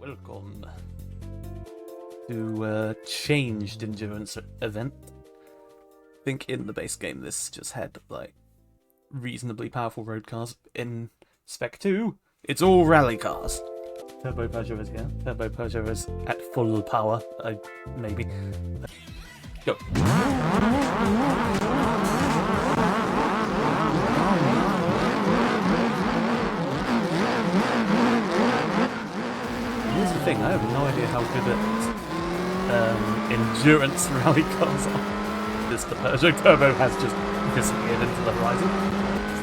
Welcome to a changed endurance event. I think in the base game this just had like reasonably powerful road cars. In Spec 2, it's all rally cars. Turbo Peugeot is here. Turbo Peugeot is at full power, maybe. Go. Here's the thing, I have no idea how good at endurance rally cars are. The Peugeot Turbo has just disappeared into the horizon.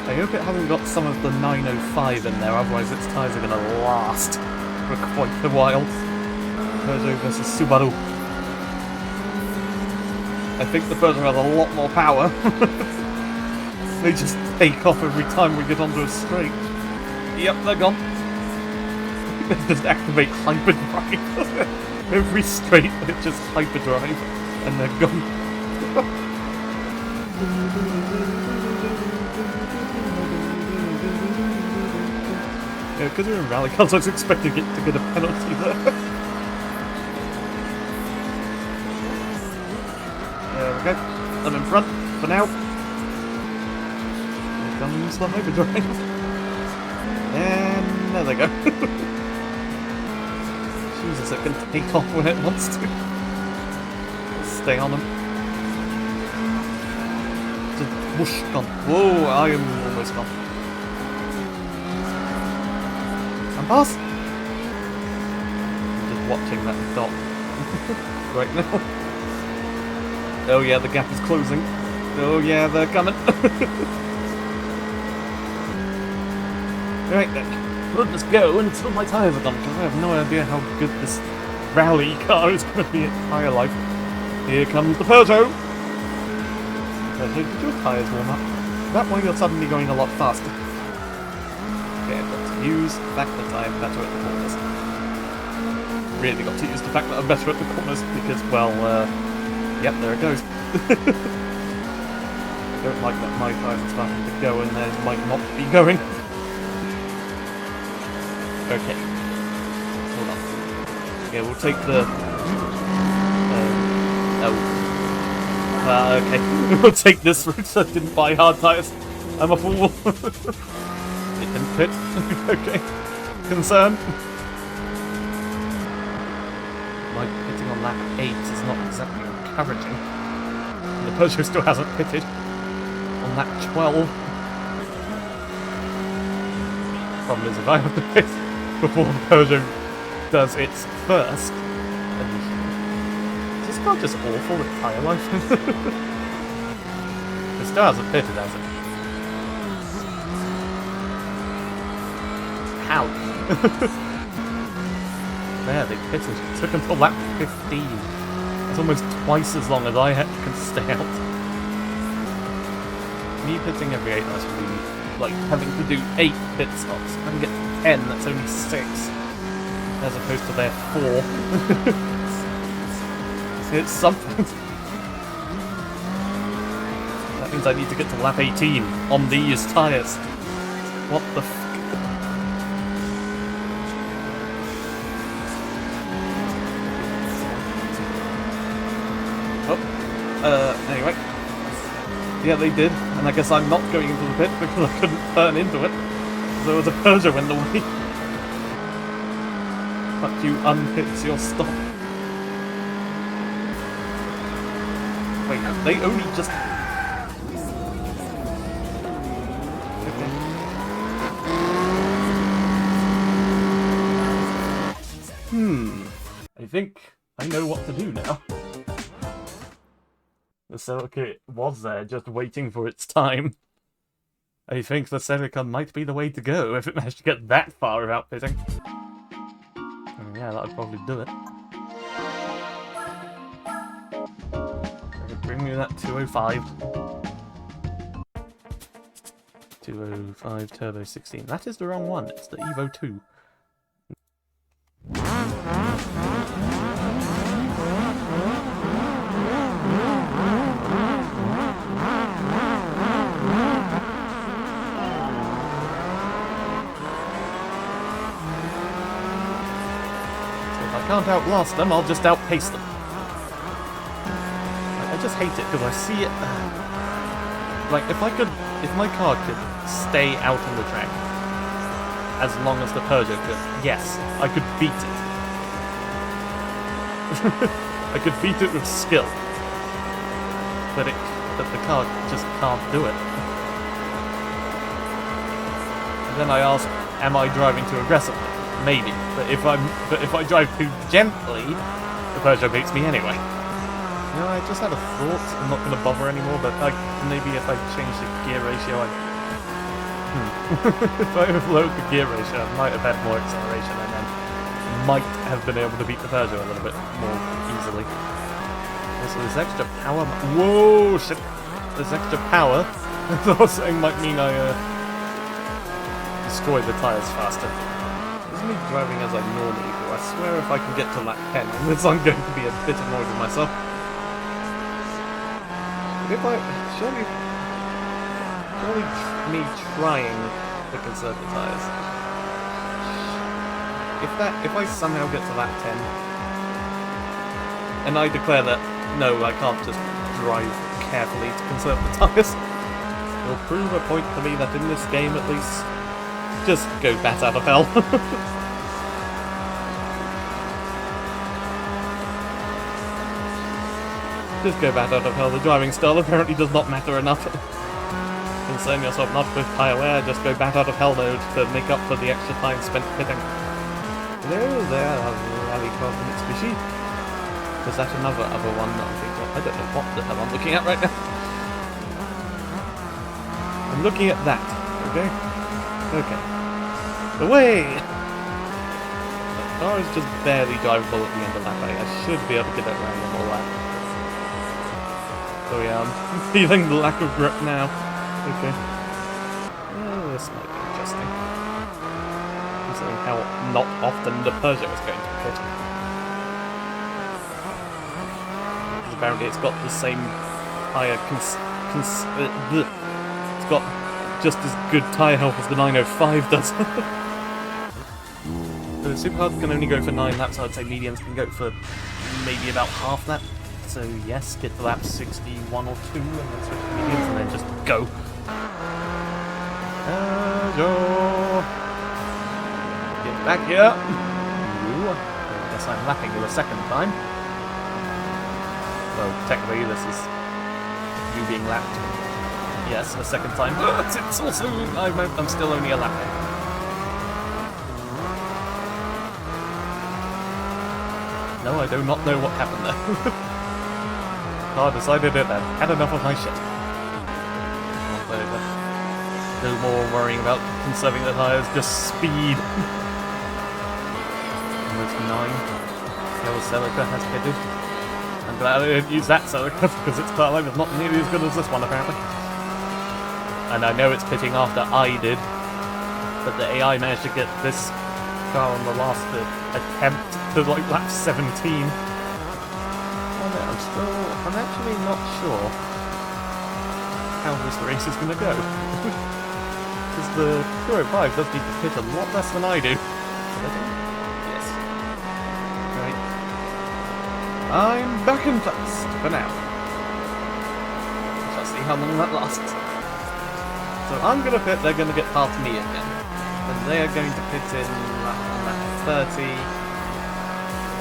I hope it hasn't got some of the 905 in there, otherwise its tyres are going to last for quite a while. Peugeot versus Subaru. I think the Peugeot has a lot more power. They just take off every time we get onto a straight. Yep, they're gone. They just activate hyperdrive. Every straight, they just hyperdrive, and they're gone. Yeah, because we're in rally cars, I was expecting it to get a penalty there. There we go. I'm in front for now. Here comes the hyperdrive. And there they go. Jesus, it can take off when it wants to. Stay on them. Just whoosh, gone. Whoa, I am almost gone. I'm past. I'm just watching that dot right now. Oh yeah, the gap is closing. Oh yeah, they're coming. Right then, we'll just go until my tyres are done, because I have no idea how good this rally car is going to be its entire life. Here comes the Peugeot. Peugeot, did your tyres warm up? That way you're suddenly going a lot faster. Okay, I've got to use the fact that I'm better at the corners. Really got to use the fact that I'm better at the corners, because, well, yep, there it goes. I don't like that my tyres are starting to go and theirs might not be going. Okay. Hold on. Yeah, we'll take the... okay. We'll take this route so I didn't buy hard tyres. I'm a fool. It didn't fit. Okay. Concern. Like, pitting on lap 8 is not exactly encouraging. The Peugeot still hasn't pitted on lap 12. Problem is, if I have to pit before the Peugeot does its first, is this car just awful at tyre life? It still hasn't pitted, has it? How? There, they pitted. It took until lap 15. That's almost twice as long as I can stay out. Me pitting every 8, that's really like having to do 8 pit stops. If I can get to 10, that's only 6. As opposed to their 4. It's something. That means I need to get to lap 18 on these tyres. What the f***? Anyway. Yeah, they did, and I guess I'm not going into the pit because I couldn't turn into it. There was a Peugeot in the way. But you unpit your stop. Wait, they only just... Okay. I think I know what to do now. The Celica was there, just waiting for its time. I think the Celica might be the way to go if it managed to get that far without pitting. Oh, yeah, that would probably do it. Okay, bring me that 205. 205 Turbo 16. That is the wrong one, it's the Evo 2. If I can't outlast them, I'll just outpace them. I just hate it because I see it. Like if my car could stay out on the track as long as the Peugeot could, yes, I could beat it. I could beat it with skill, but the car just can't do it. And then I ask, am I driving too aggressively? Maybe, but if I drive too gently, the Peugeot beats me anyway. You know, I just had a thought. I'm not going to bother anymore, but maybe if I change the gear ratio, if I overload the gear ratio, I might have had more acceleration and then might have been able to beat the Peugeot a little bit more easily. Also, this extra power. Whoa, shit! This extra power, as I was saying, might mean I destroy the tires faster. Isn't me driving as I normally do? I swear, if I can get to lap 10, I'm going to be a bit annoyed with myself. But if surely me trying to conserve the tires. If I somehow get to lap 10, and I declare that no, I can't just drive carefully to conserve the tires, it'll prove a point to me that in this game, at least, just go bat out of hell. Just go bat out of hell. The driving style apparently does not matter enough. Concern yourself not with tyre wear, just go bat out of hell mode to make up for the extra time spent pitting. Hello there, rally car from Mitsubishi. Was that another one that I'm thinking of? I don't know what the hell I'm looking at right now. I'm looking at that, okay? Okay. Away! The car is just barely drivable at the end of lap 8. I should be able to get it around one more lap. So yeah, I'm feeling the lack of grip now. Okay. This might be interesting. Considering how not often the Peugeot is going to pit. Because apparently it's got the same tyre it's got just as good tyre health as the 905 does. The Supercars can only go for 9 laps, I'd say mediums can go for maybe about half that. So yes, get to lap 61 or 2 and then switch to mediums and then just go. Get back here. Ooh, I guess I'm lapping you a second time. Well, technically this is you being lapped. Yes, a second time. But it's also I'm still only a lap in. No, I do not know what happened there. I decided it then. Had enough of my shit. No more worrying about conserving the tyres, just speed. Almost 9. The old Celica has pitted. I'm glad I didn't use that Celica because its car line is not nearly as good as this one apparently. And I know it's pitting after I did, but the AI managed to get this car on the last attempt to like lap 17. I'm actually not sure how this race is going to go. Because the Euro 5 does need to pit a lot less than I do. Yes. Right. I'm back in first for now. Shall see how long that lasts. So I'm going to pit, they're going to get past me again. And they are going to pit in lap 30,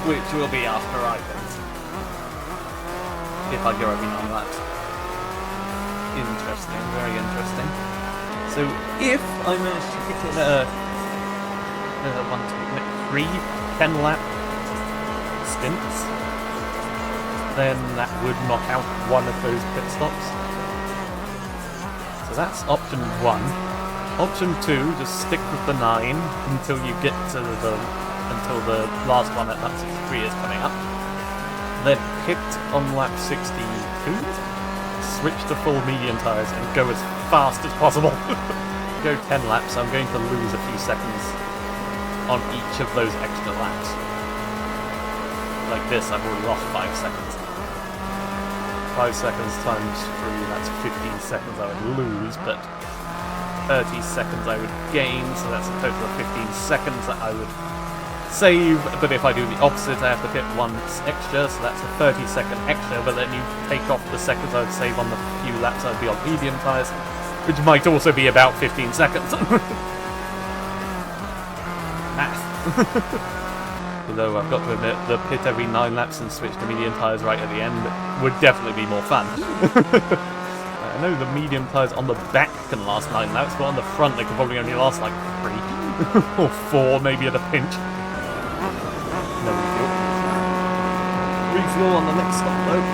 which will be after I pit. If I go every 9 laps. Interesting, very interesting. So if I manage to hit it 3 10-lap stints, then that would knock out one of those pit stops. So that's option 1. Option 2, just stick with the 9 until you get to until the last one at lap 63 is coming up. Then pit on lap 62, switch to full medium tyres and go as fast as possible. Go 10 laps, I'm going to lose a few seconds on each of those extra laps. Like this, I've already lost 5 seconds. 5 seconds times 3, that's 15 seconds I would lose, but 30 seconds I would gain, so that's a total of 15 seconds that I would save, but if I do the opposite, I have to pit once extra, so that's a 30-second extra, but then you take off the seconds I'd save on the few laps I'd be on medium tyres, which might also be about 15 seconds. Math. Although I've got to admit, the pit every 9 laps and switch to medium tyres right at the end would definitely be more fun. I know the medium tyres on the back can last 9 laps, but on the front they can probably only last like 3 or 4 maybe at a pinch. No refuel. Refuel on the next stop though.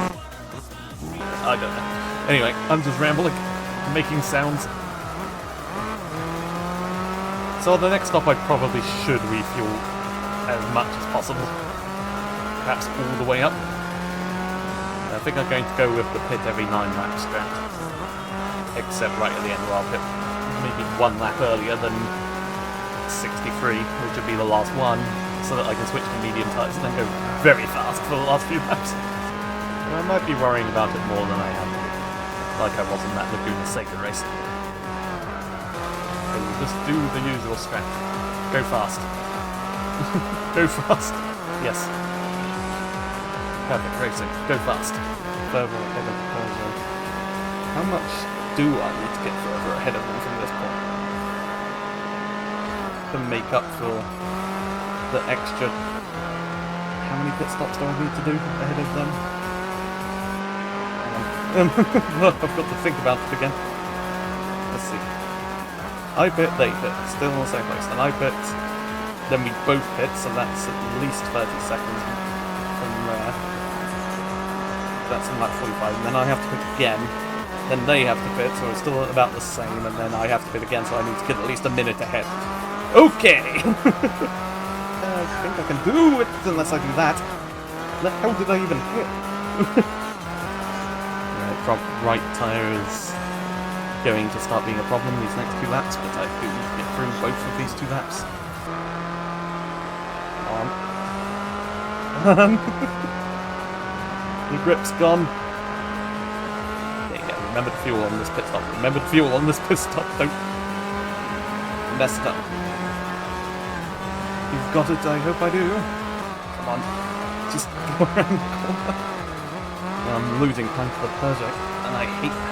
I don't know. Anyway, I'm just rambling, making sounds. So on the next stop I probably should refuel as much as possible. Perhaps all the way up. I think I'm going to go with the pit every 9 laps strat. Except right at the end where I'll pit maybe 1 lap earlier than 63, which would be the last one, so that I can switch to medium tyres and then go very fast for the last few laps. And I might be worrying about it more than I am, like I was in that Laguna Seca race. So we'll just do the usual strat. Go fast. Go fast. Yes. Perfect racing. Go fast. Further ahead of the Perzo. How much do I need to get further ahead of them from this point? To make up for the extra... How many pit stops do I need to do ahead of them? I've got to think about it again. Let's see. I pit, they pit. Still in the same place. And I pit, then we both pit, so that's at least 30 seconds from there. That's in lap 45. And then I have to pit again. Then they have to pit, so it's still about the same. And then I have to pit again, so I need to get at least a minute ahead. Okay! I think I can do it unless I do that. The hell did I even hit? Front right tyre is going to start being a problem these next 2 laps, but I do need to get through both of these 2 laps. Your grip's gone. There you go. Remember to fuel on this pit stop. Remember to fuel on this pit stop. Don't mess it up. You've got it, I hope I do. Come on. Just go around the corner. I'm losing time for the project, and I hate that.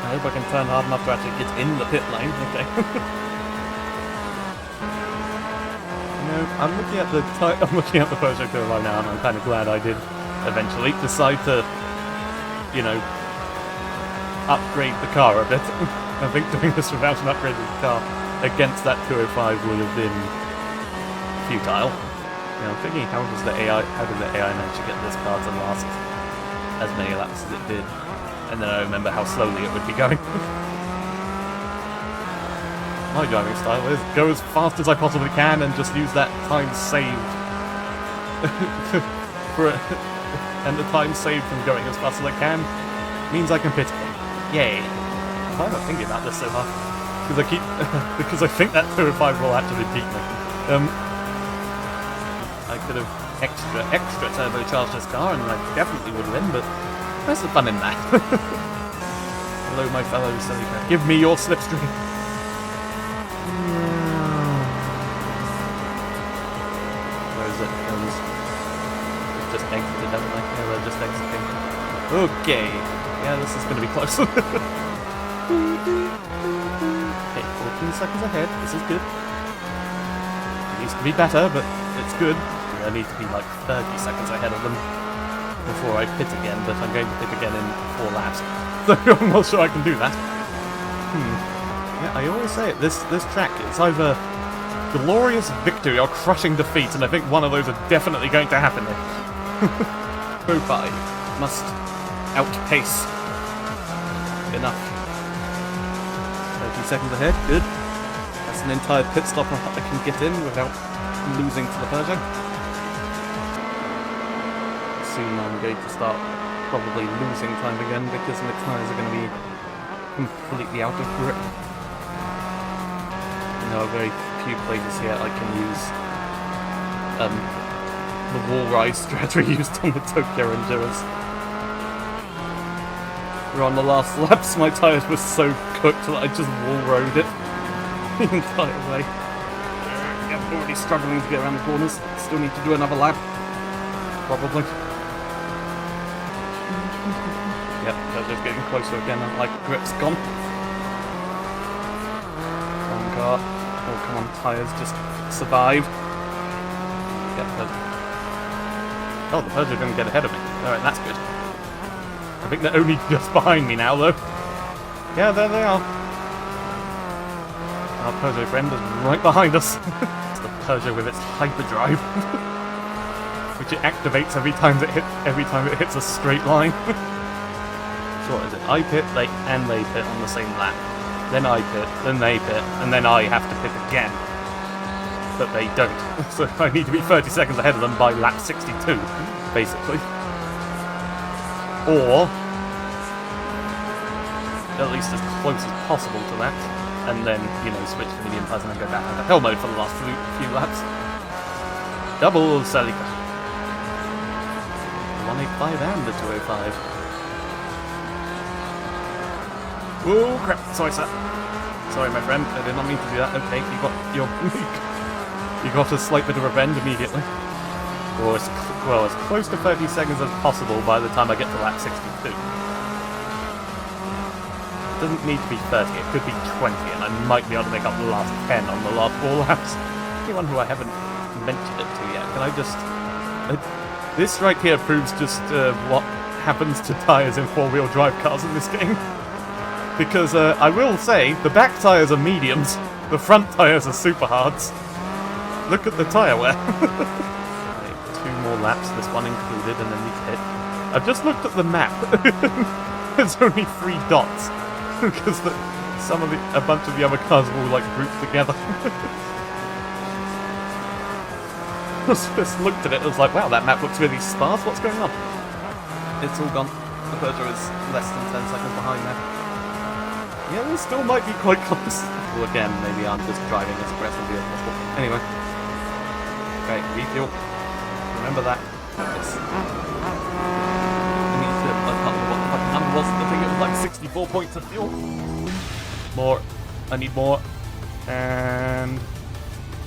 I hope I can turn hard enough to actually get in the pit lane. Okay. I'm looking at the project right now, and I'm kind of glad I did eventually decide to, you know, upgrade the car a bit. I think doing this without an upgrade of the car against that 205 would have been futile. You know, I'm thinking, how did the AI manage to get this car to last as many laps as it did? And then I remember how slowly it would be going. My driving style is go as fast as I possibly can and just use that time saved and the time saved from going as fast as I can means I can pit again. Yay! Why am I thinking about this so hard? Because I think that 205 will actually beat me. I could have extra turbocharged this car and I definitely would win, but where's the fun in that? Hello, my fellow silly car. Give me your slipstream. Where is it? It's just exited, haven't they? Yeah, they're just exiting. Okay. Yeah, this is going to be close. Okay, 14 seconds ahead. This is good. It needs to be better, but it's good. I need to be like 30 seconds ahead of them before I pit again, but I'm going to pit again in 4 laps. So I'm not sure I can do that. Yeah, I always say it, this track, it's either glorious victory or crushing defeat, and I think one of those are definitely going to happen here. Go by. Must outpace. Enough. 30 seconds ahead, good. That's an entire pit stop I can get in without losing to the Peugeot. Soon I'm going to start probably losing time again because my tyres are going to be completely out of grip. There are very few places here I can use the wall rise strat we used on the Tokyo Endurance. We're on the last laps, my tyres were so cooked that I just wall rode it the entire way. I'm already struggling to get around the corners. Still need to do another lap. Probably. Yep, they're just getting closer again, and like grip's gone. Come on, car. Oh, come on, tyres, just survive. Yep, oh, the Peugeot didn't get ahead of me. Alright, that's good. I think they're only just behind me now, though. Yeah, there they are. Our Peugeot friend is right behind us. It's the Peugeot with its hyperdrive, which it activates every time it hits a straight line. So what is it? I pit, they pit on the same lap. Then I pit, then they pit, and then I have to pit again. But they don't. So I need to be 30 seconds ahead of them by lap 62, basically. Or at least as close as possible to that, and then, you know, switch to medium tyres and then go back into hell mode for the last few laps. Double Celica. 185 and the 205. Oh crap, sorry sir. Sorry my friend, I did not mean to do that. Okay, you got your you got a slight bit of revenge immediately. Or as close to 30 seconds as possible by the time I get to lap 62. It doesn't need to be 30, it could be 20, and I might be able to make up the last 10 on the last 4 laps. Anyone who I haven't mentioned it to yet, can I just... this right here proves just what happens to tyres in 4-wheel drive cars in this game. Because I will say, the back tyres are mediums, the front tyres are super hards. Look at the tyre wear. Okay, 2 more laps, this one included, and then we hit. I've just looked at the map. There's only 3 dots. Because a bunch of the other cars are all like grouped together. I just looked at it and was like, wow, that map looks really sparse, what's going on? It's all gone. The Peugeot is less than 10 seconds behind now. Yeah, this still might be quite close. Well, again, maybe I'm just driving as aggressively as possible. Anyway. Okay, refuel. Remember that. Yes. I can't remember what the fucking number was. I think it was like 64 points of fuel. More. I need more. And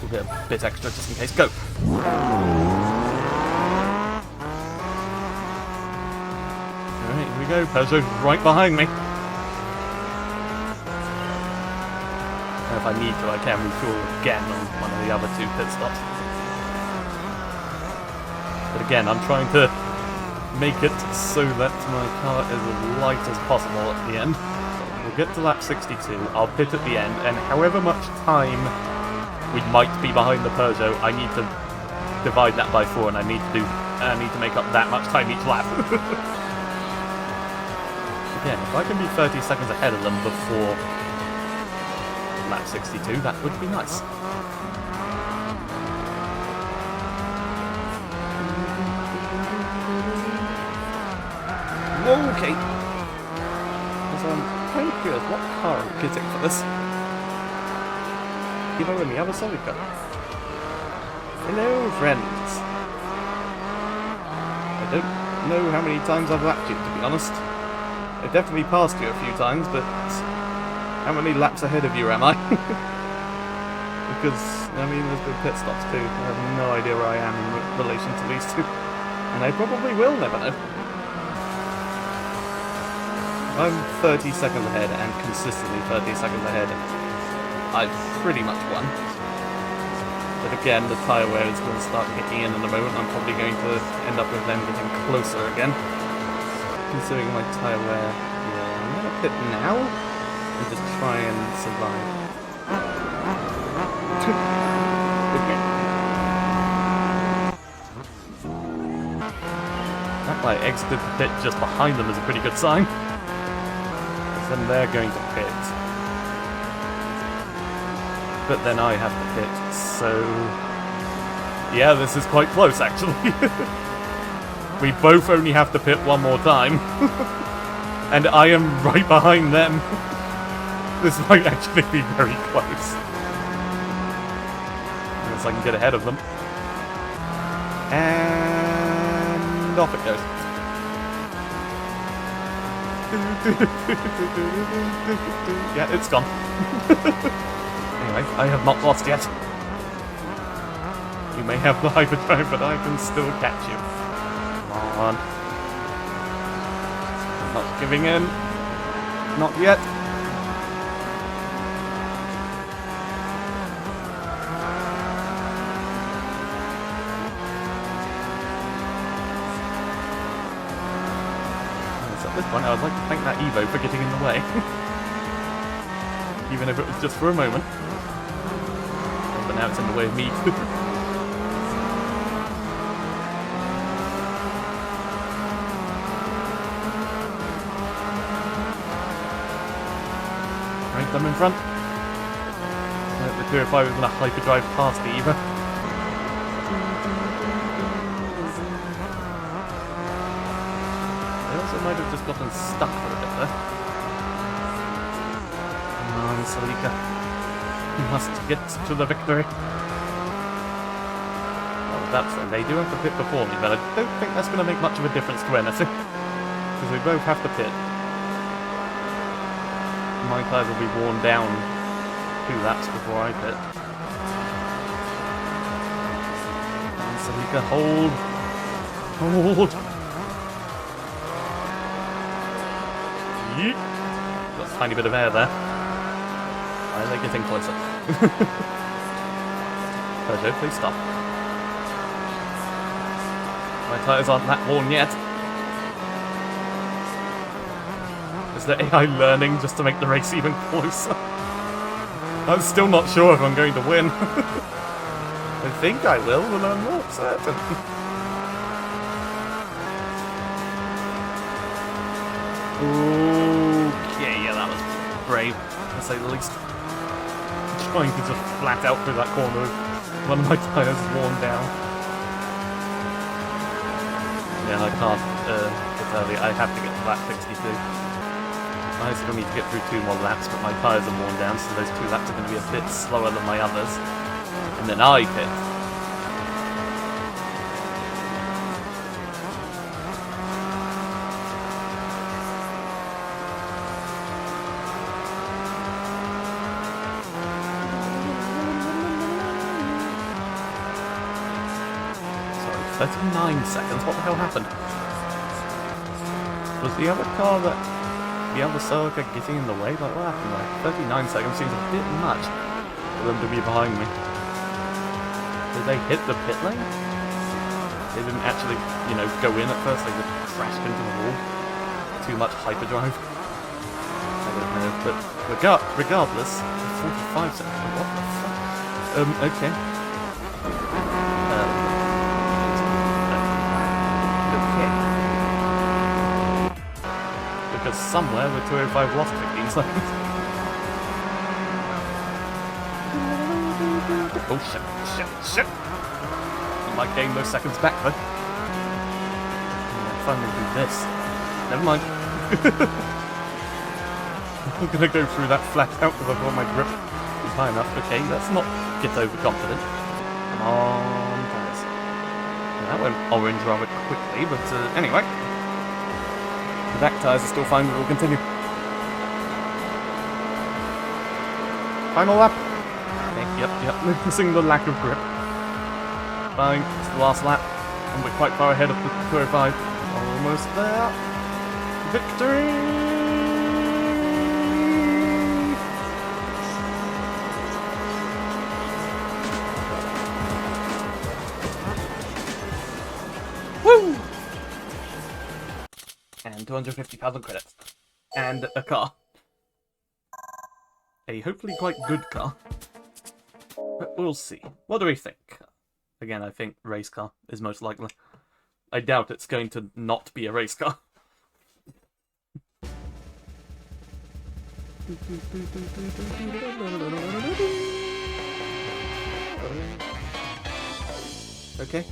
we'll get a bit extra just in case. Go! Alright, here we go. Peugeot's right behind me. If I need to, I can refuel again on one of the other 2 pit stops. But again, I'm trying to make it so that my car is as light as possible at the end. We'll get to lap 62, I'll pit at the end, and however much time we might be behind the Peugeot, I need to divide that by 4, and I need to make up that much time each lap. Again, if I can be 30 seconds ahead of them before lap 62, that would be nice. Okay. So I'm kind of curious, what car I'm getting for this? You know, in the other Celica. Hello, friends. I don't know how many times I've lapped you, to be honest. I definitely passed you a few times, but how many laps ahead of you am I? Because, I mean, there's been pit stops too. I have no idea where I am in relation to these 2. And I probably will never know. I'm 30 seconds ahead, and consistently 30 seconds ahead. I've pretty much won. But again, the tyre wear is going to start kicking in a moment. I'm probably going to end up with them getting closer again. Considering my tyre wear, yeah, I'm going to pit now and just try and survive. Okay. That I exited the pit just behind them is a pretty good sign. Then they're going to pit. But then I have to pit, so... yeah, this is quite close, actually. We both only have to pit one more time. And I am right behind them. This might actually be very close. Unless I can get ahead of them. And off it goes. Yeah, it's gone. Anyway, I have not lost yet. You may have the hyperdrive, but I can still catch you. Come on. I'm not giving in. Not yet. So at this point, I would like to thank that Evo for getting in the way. Even if it was just for a moment. But now it's in the way of me. Right, I'm in front. The 205 is going to hyperdrive past the Evo. They also might have just gotten stuck for a bit there. Come on, Salika. You must get to the victory. Well, that's it. They do have to pit before me, but I don't think that's going to make much of a difference to anything. Because we both have to pit. My tyres will be worn down 2 laps before I pit. And Salika, hold. Hold. Yeet. Got a tiny bit of air there. Why are they getting closer? Peugeot, please stop. My tyres aren't that worn yet. Is the AI learning just to make the race even closer? I'm still not sure if I'm going to win. I think I will, but I'm not certain. Okay, yeah, that was brave, to say the least. Trying to just flat out through that corner with one of my tyres worn down. Yeah, I can't get early. I have to get to lap 62. I still need to get through 2 more laps, but my tyres are worn down, so those 2 laps are going to be a bit slower than my others. And then I pit. Sorry, 39 seconds? What the hell happened? Was the other car that... the other Celica getting in the way? Like, what happened there? 39 seconds seems a bit much for them to be behind me. Did they hit the pit lane? They didn't actually, you know, go in at first, they just crashed into the wall. Too much hyperdrive. I don't know, but regardless, 45 seconds, what the fuck? Okay. Because somewhere the 205 lost 15 seconds. Oh shit. You might gain those seconds back though. I'll finally do this. Never mind. I'm gonna go through that flat out because I've got my grip high enough. Okay, let's not get overconfident. Come on, guys. That went orange rather quickly, but anyway. The back tyres are still fine, but we'll continue. Final lap. Okay, yep. Noticing the lack of grip. Fine, it's the last lap. And we're quite far ahead of the 205. Almost there. Victory! Woo! And 250,000 credits. And a car. A hopefully quite good car. But we'll see. What do we think? Again, I think race car is most likely. I doubt it's going to not be a race car. Okay.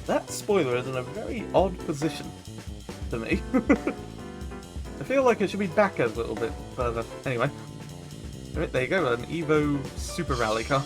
That spoiler is in a very odd position to me. I feel like it should be back a little bit further. Anyway. Alright, there you go, an Evo Super Rally car.